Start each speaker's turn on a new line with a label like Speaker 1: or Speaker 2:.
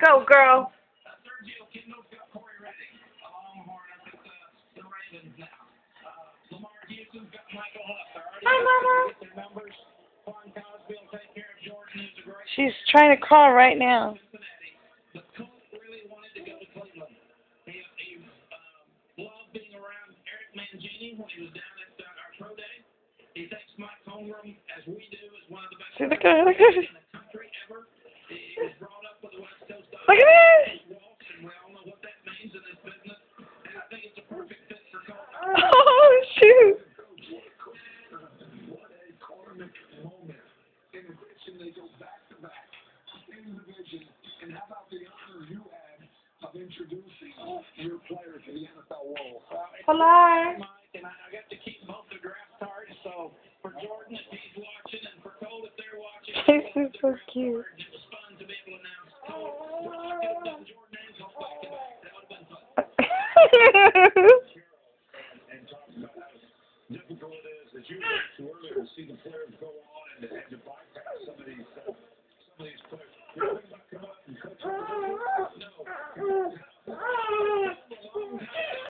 Speaker 1: Go, girl. Hi, Mama. She's trying to crawl right now. See, look at her, look at her. Look at her. Oh, shoot.
Speaker 2: And how about the honor you had of introducing your player to the NFL world?
Speaker 1: Palar.
Speaker 2: And I got to keep both the draft cards, so for Jordan, if he's watching, and for Cole, if they're watching,
Speaker 1: This is so cute.
Speaker 2: it was fun to be able to announce Cole. I could have done Jordan and Cole back to back. That would have been fun. And talk about how difficult it is, as you mentioned earlier, to see the players go on and to bypass some of these players.